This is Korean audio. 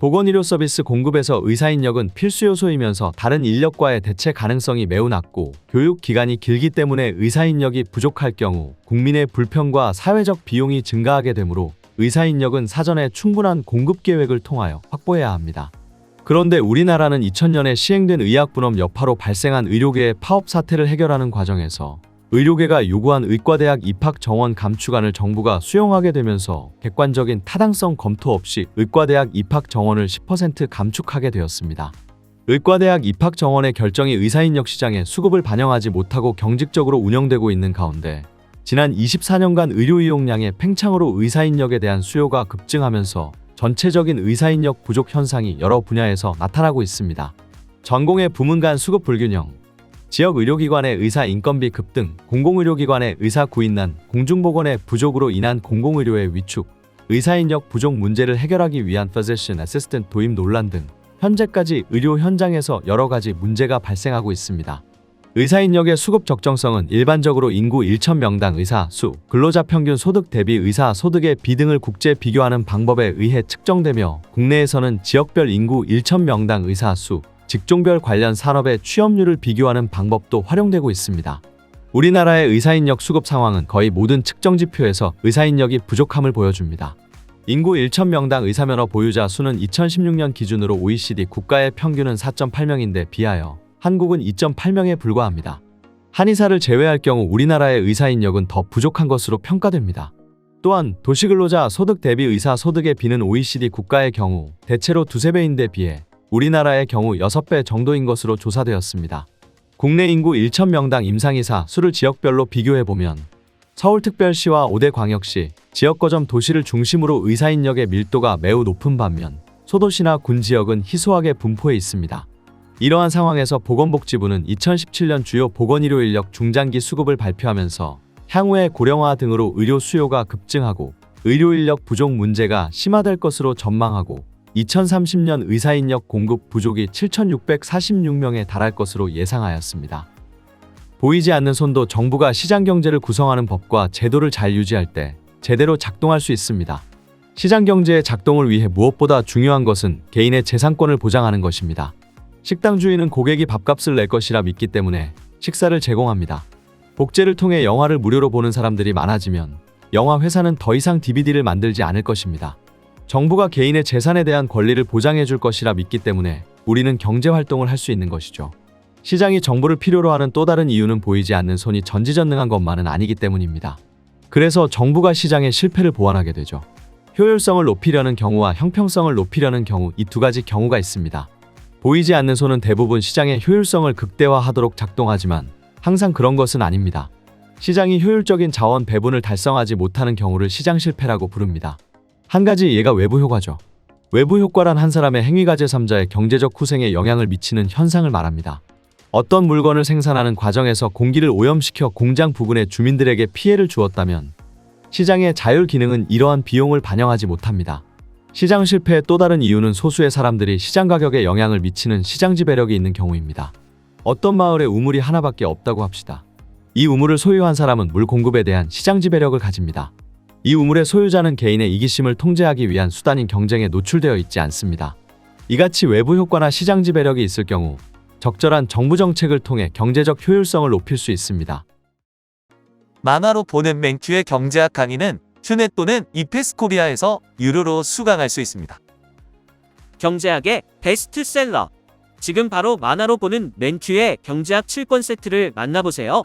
보건의료 서비스 공급에서 의사 인력은 필수 요소이면서 다른 인력과의 대체 가능성이 매우 낮고 교육 기간이 길기 때문에 의사 인력이 부족할 경우 국민의 불편과 사회적 비용이 증가하게 되므로 의사 인력은 사전에 충분한 공급 계획을 통하여 확보해야 합니다. 그런데 우리나라는 2000년에 시행된 의학분업 여파로 발생한 의료계의 파업 사태를 해결하는 과정에서 의료계가 요구한 의과대학 입학 정원 감축안을 정부가 수용하게 되면서 객관적인 타당성 검토 없이 의과대학 입학 정원을 10% 감축하게 되었습니다. 의과대학 입학 정원의 결정이 의사인력 시장의 수급을 반영하지 못하고 경직적으로 운영되고 있는 가운데 지난 24년간 의료 이용량의 팽창으로 의사인력에 대한 수요가 급증하면서 전체적인 의사인력 부족 현상이 여러 분야에서 나타나고 있습니다. 전공의 부문 간 수급 불균형, 지역 의료기관의 의사 인건비 급등, 공공의료기관의 의사 구인난, 공중보건의 부족으로 인한 공공의료의 위축, 의사인력 부족 문제를 해결하기 위한 Physician Assistant 도입 논란 등 현재까지 의료 현장에서 여러 가지 문제가 발생하고 있습니다. 의사인력의 수급 적정성은 일반적으로 인구 1,000명당 의사 수, 근로자 평균 소득 대비 의사 소득의 비등을 국제 비교하는 방법에 의해 측정되며 국내에서는 지역별 인구 1,000명당 의사 수, 직종별 관련 산업의 취업률을 비교하는 방법도 활용되고 있습니다. 우리나라의 의사인력 수급 상황은 거의 모든 측정 지표에서 의사인력이 부족함을 보여줍니다. 인구 1,000명당 의사면허 보유자 수는 2016년 기준으로 OECD 국가의 평균은 4.8명인데 비하여 한국은 2.8명에 불과합니다. 한의사를 제외할 경우 우리나라의 의사인력은 더 부족한 것으로 평가됩니다. 또한 도시근로자 소득 대비 의사 수득의 비는 OECD 국가의 경우 대체로 2~3배인데 비해 우리나라의 경우 6배 정도인 것으로 조사되었습니다. 국내 인구 1,000명당 임상의사 수를 지역별로 비교해보면 서울특별시와 5대 광역시, 지역거점 도시를 중심으로 의사인력의 밀도가 매우 높은 반면 소도시나 군지역은 희소하게 분포해 있습니다. 이러한 상황에서 보건복지부는 2017년 주요 보건의료 인력 중장기 수급을 발표하면서 향후의 고령화 등으로 의료 수요가 급증하고 의료 인력 부족 문제가 심화될 것으로 전망하고 2030년 의사인력 공급 부족이 7,646명에 달할 것으로 예상하였습니다. 보이지 않는 손도 정부가 시장경제를 구성하는 법과 제도를 잘 유지할 때 제대로 작동할 수 있습니다. 시장경제의 작동을 위해 무엇보다 중요한 것은 개인의 재산권을 보장하는 것입니다. 식당 주인은 고객이 밥값을 낼 것이라 믿기 때문에 식사를 제공합니다. 복제를 통해 영화를 무료로 보는 사람들이 많아지면 영화 회사는 더 이상 DVD를 만들지 않을 것입니다. 정부가 개인의 재산에 대한 권리를 보장해 줄 것이라 믿기 때문에 우리는 경제활동을 할 수 있는 것이죠. 시장이 정부를 필요로 하는 또 다른 이유는 보이지 않는 손이 전지전능한 것만은 아니기 때문입니다. 그래서 정부가 시장의 실패를 보완하게 되죠. 효율성을 높이려는 경우와 형평성을 높이려는 경우, 이 두 가지 경우가 있습니다. 보이지 않는 손은 대부분 시장의 효율성을 극대화하도록 작동하지만 항상 그런 것은 아닙니다. 시장이 효율적인 자원 배분을 달성하지 못하는 경우를 시장 실패라고 부릅니다. 한 가지 예가 외부 효과죠. 외부 효과란 한 사람의 행위가 제3자의 경제적 후생에 영향을 미치는 현상을 말합니다. 어떤 물건을 생산하는 과정에서 공기를 오염시켜 공장 부근의 주민들에게 피해를 주었다면 시장의 자율 기능은 이러한 비용을 반영하지 못합니다. 시장 실패의 또 다른 이유는 소수의 사람들이 시장 가격에 영향을 미치는 시장 지배력이 있는 경우입니다. 어떤 마을에 우물이 하나밖에 없다고 합시다. 이 우물을 소유한 사람은 물 공급에 대한 시장 지배력을 가집니다. 이 우물의 소유자는 개인의 이기심을 통제하기 위한 수단인 경쟁에 노출되어 있지 않습니다. 이같이 외부 효과나 시장 지배력이 있을 경우 적절한 정부 정책을 통해 경제적 효율성을 높일 수 있습니다. 만화로 보는 맹튜의 경제학 강의는 튜넷 또는 이페스코리아에서 유료로 수강할 수 있습니다. 경제학의 베스트셀러. 지금 바로 만화로 보는 맹튜의 경제학 7권 세트를 만나보세요.